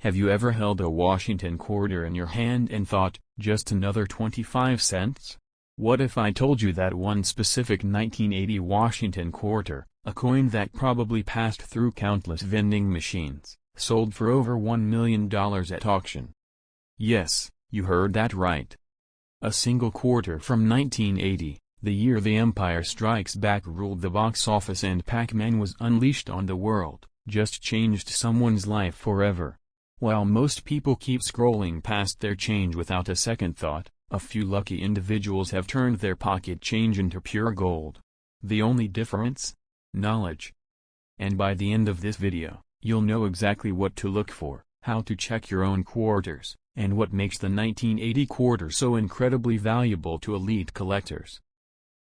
Have you ever held a Washington quarter in your hand and thought, just another 25 cents? What if I told you that one specific 1980 Washington quarter, a coin that probably passed through countless vending machines, sold for over $1 million at auction? Yes, you heard that right. A single quarter from 1980, the year The Empire Strikes Back ruled the box office and Pac-Man was unleashed on the world, just changed someone's life forever. While most people keep scrolling past their change without a second thought, a few lucky individuals have turned their pocket change into pure gold. The only difference? Knowledge. And by the end of this video, you'll know exactly what to look for, how to check your own quarters, and what makes the 1980 quarter so incredibly valuable to elite collectors.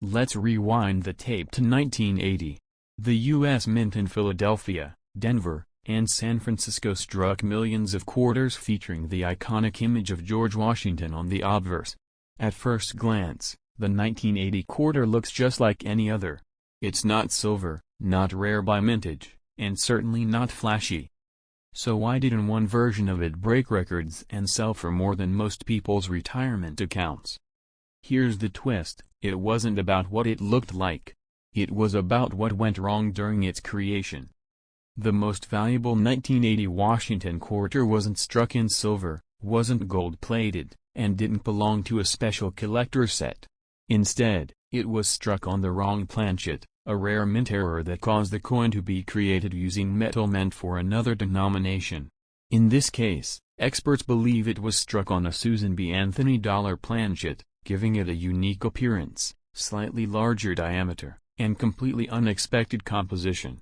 Let's rewind the tape to 1980. The U.S. Mint in Philadelphia, Denver, and San Francisco struck millions of quarters featuring the iconic image of George Washington on the obverse. At first glance, the 1980 quarter looks just like any other. It's not silver, not rare by mintage, and certainly not flashy. So why didn't one version of it break records and sell for more than most people's retirement accounts? Here's the twist, it wasn't about what it looked like. It was about what went wrong during its creation. The most valuable 1980 Washington quarter wasn't struck in silver, wasn't gold-plated, and didn't belong to a special collector's set. Instead, it was struck on the wrong planchet, a rare mint error that caused the coin to be created using metal meant for another denomination. In this case, experts believe it was struck on a Susan B. Anthony dollar planchet, giving it a unique appearance, slightly larger diameter, and completely unexpected composition.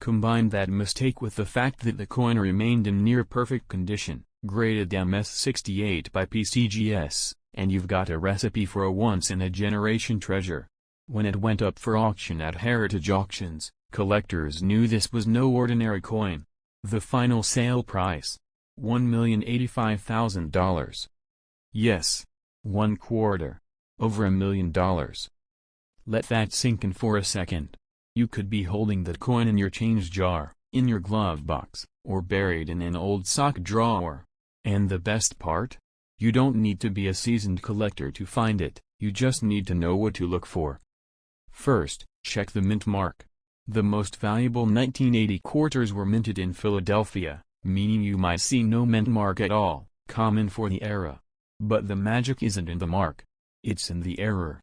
Combine that mistake with the fact that the coin remained in near-perfect condition, graded MS68 by PCGS, and you've got a recipe for a once-in-a-generation treasure. When it went up for auction at Heritage Auctions, collectors knew this was no ordinary coin. The final sale price? $1,085,000. Yes. One quarter. Over $1 million. Let that sink in for a second. You could be holding that coin in your change jar, in your glove box, or buried in an old sock drawer. And the best part? You don't need to be a seasoned collector to find it, you just need to know what to look for. First, check the mint mark. The most valuable 1980 quarters were minted in Philadelphia, meaning you might see no mint mark at all, common for the era. But the magic isn't in the mark. It's in the error.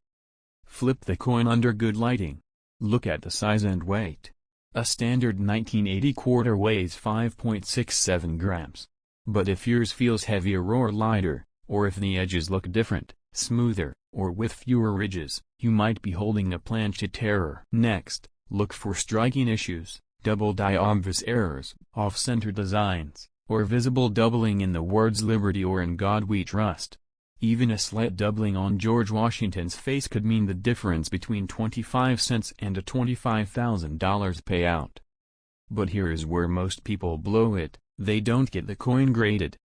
Flip the coin under good lighting. Look at the size and weight. A standard 1980 quarter weighs 5.67 grams. But if yours feels heavier or lighter, or if the edges look different, smoother, or with fewer ridges, you might be holding a planchet error. Next, look for striking issues, double-die obvious errors, off-center designs, or visible doubling in the words Liberty or In God We Trust. Even a slight doubling on George Washington's face could mean the difference between 25 cents and a $25,000 payout. But here is where most people blow it, they don't get the coin graded.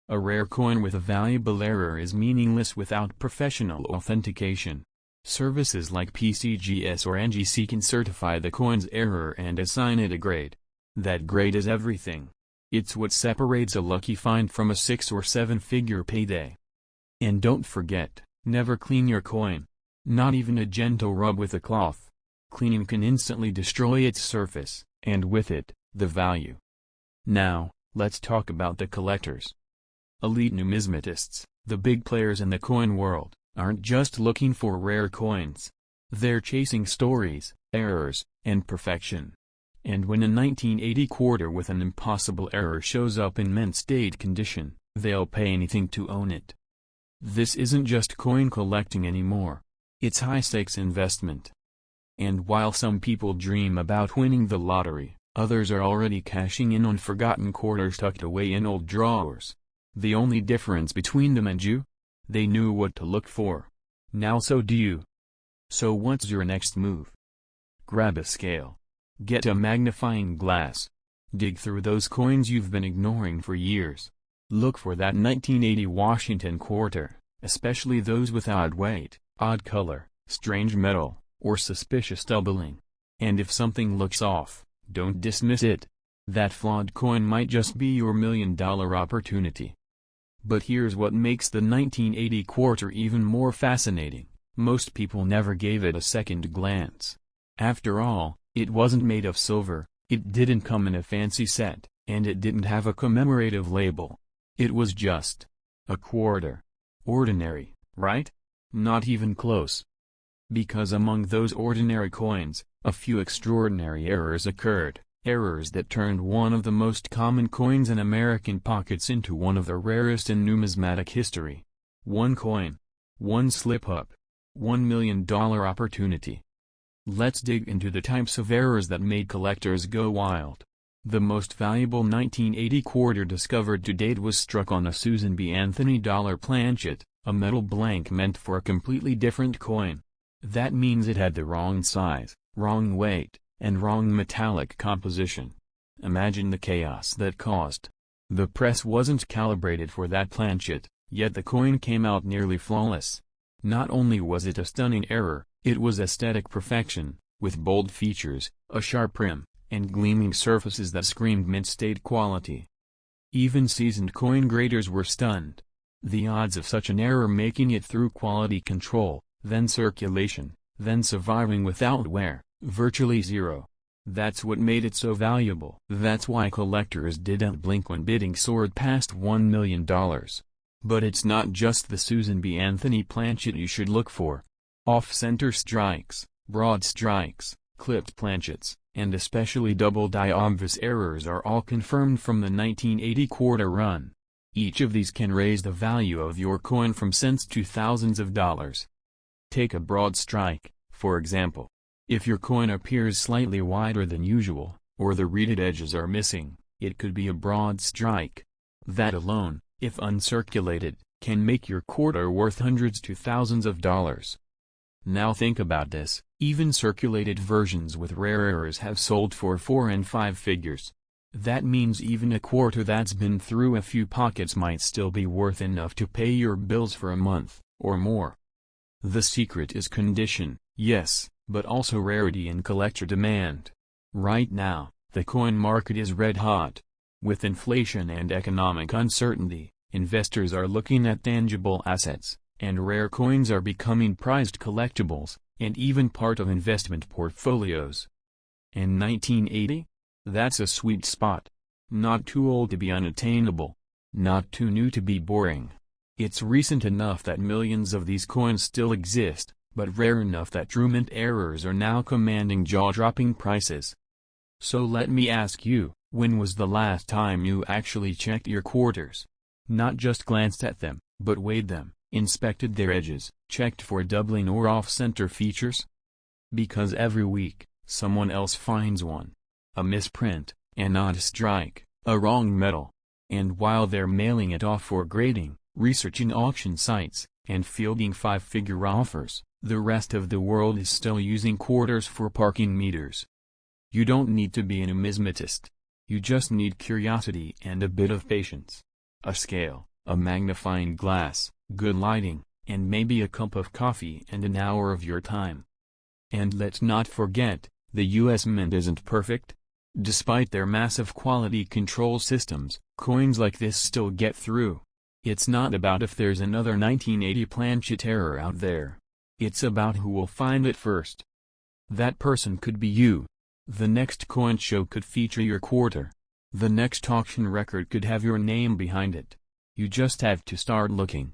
A rare coin with a valuable error is meaningless without professional authentication. Services like PCGS or NGC can certify the coin's error and assign it a grade. That grade is everything. It's what separates a lucky find from a 6- or 7-figure payday. And don't forget, never clean your coin. Not even a gentle rub with a cloth. Cleaning can instantly destroy its surface, and with it, the value. Now, let's talk about the collectors. Elite numismatists, the big players in the coin world, aren't just looking for rare coins. They're chasing stories, errors, and perfection. And when a 1980 quarter with an impossible error shows up in mint state condition, they'll pay anything to own it. This isn't just coin collecting anymore. It's high-stakes investment. And while some people dream about winning the lottery, others are already cashing in on forgotten quarters tucked away in old drawers. The only difference between them and you? They knew what to look for. Now so do you. So what's your next move? Grab a scale. Get a magnifying glass. Dig through those coins you've been ignoring for years. Look for that 1980 Washington quarter, especially those with odd weight, odd color, strange metal, or suspicious doubling. And if something looks off, don't dismiss it. That flawed coin might just be your million-dollar opportunity. But here's what makes the 1980 quarter even more fascinating. Most people never gave it a second glance. After all, it wasn't made of silver, it didn't come in a fancy set, and it didn't have a commemorative label. It was just a quarter. Ordinary, right? Not even close. Because among those ordinary coins, a few extraordinary errors occurred, errors that turned one of the most common coins in American pockets into one of the rarest in numismatic history. One coin. One slip-up. $1 million opportunity. Let's dig into the types of errors that made collectors go wild. The most valuable 1980 quarter discovered to date was struck on a Susan B. Anthony dollar planchet, a metal blank meant for a completely different coin. That means it had the wrong size, wrong weight, and wrong metallic composition. Imagine the chaos that caused. The press wasn't calibrated for that planchet, yet the coin came out nearly flawless. Not only was it a stunning error, it was aesthetic perfection, with bold features, a sharp rim, and gleaming surfaces that screamed mint-state quality. Even seasoned coin graders were stunned. The odds of such an error making it through quality control, then circulation, then surviving without wear, virtually zero. That's what made it so valuable. That's why collectors didn't blink when bidding soared past $1 million. But it's not just the Susan B. Anthony planchet you should look for. Off-center strikes, broad strikes, clipped planchets, and especially double-die obvious errors are all confirmed from the 1980 quarter run. Each of these can raise the value of your coin from cents to thousands of dollars. Take a broad strike, for example. If your coin appears slightly wider than usual, or the reeded edges are missing, it could be a broad strike. That alone, if uncirculated, can make your quarter worth hundreds to thousands of dollars. Now think about this, even circulated versions with rare errors have sold for 4 and 5 figures. That means even a quarter that's been through a few pockets might still be worth enough to pay your bills for a month, or more. The secret is condition, yes, but also rarity and collector demand. Right now, the coin market is red hot. With inflation and economic uncertainty, investors are looking at tangible assets, and rare coins are becoming prized collectibles, and even part of investment portfolios. And 1980? That's a sweet spot. Not too old to be unattainable. Not too new to be boring. It's recent enough that millions of these coins still exist, but rare enough that true mint errors are now commanding jaw-dropping prices. So let me ask you, when was the last time you actually checked your quarters? Not just glanced at them, but weighed them, inspected their edges, checked for doubling or off-center features? Because every week, someone else finds one. A misprint, an odd strike, a wrong metal. And while they're mailing it off for grading, researching auction sites, and fielding 5-figure offers, the rest of the world is still using quarters for parking meters. You don't need to be a numismatist. You just need curiosity and a bit of patience. A scale, a magnifying glass, good lighting, and maybe a cup of coffee and an hour of your time. And let's not forget, the US Mint isn't perfect. Despite their massive quality control systems, coins like this still get through. It's not about if there's another 1980 planchet error out there. It's about who will find it first. That person could be you. The next coin show could feature your quarter. The next auction record could have your name behind it. You just have to start looking.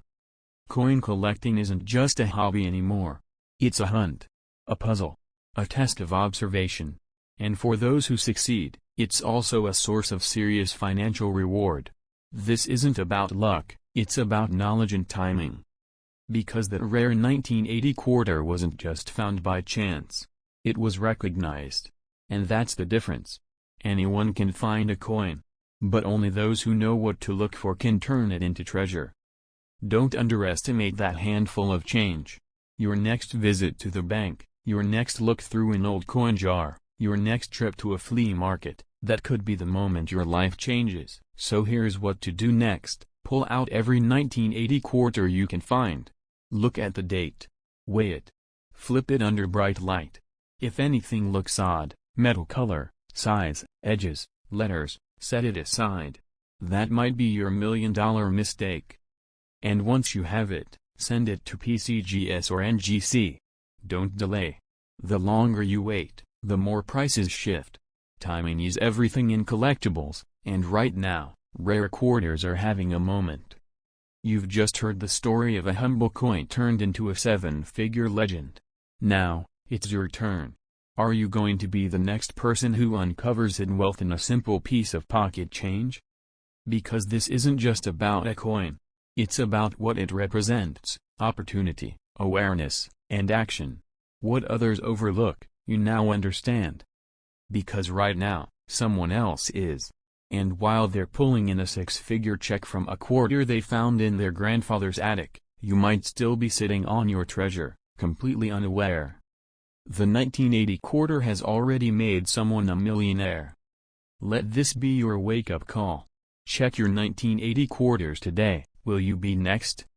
Coin collecting isn't just a hobby anymore. It's a hunt. A puzzle. A test of observation. And for those who succeed, it's also a source of serious financial reward. This isn't about luck, it's about knowledge and timing. Because that rare 1980 quarter wasn't just found by chance. It was recognized. And that's the difference. Anyone can find a coin. But only those who know what to look for can turn it into treasure. Don't underestimate that handful of change. Your next visit to the bank, your next look through an old coin jar, your next trip to a flea market, that could be the moment your life changes. So here's what to do next. Pull out every 1980 quarter you can find. Look at the date. Weigh it. Flip it under bright light. If anything looks odd, metal color, size, edges, letters, set it aside. That might be your $1,000,000 mistake. And once you have it, send it to PCGS or NGC. Don't delay. The longer you wait, the more prices shift. Timing is everything in collectibles, and right now, rare quarters are having a moment. You've just heard the story of a humble coin turned into a 7-figure legend. Now, it's your turn. Are you going to be the next person who uncovers hidden wealth in a simple piece of pocket change? Because this isn't just about a coin. It's about what it represents: opportunity, awareness, and action. What others overlook, you now understand. Because right now, someone else is. And while they're pulling in a 6-figure check from a quarter they found in their grandfather's attic, you might still be sitting on your treasure, completely unaware. The 1980 quarter has already made someone a millionaire. Let this be your wake-up call. Check your 1980 quarters today. Will you be next?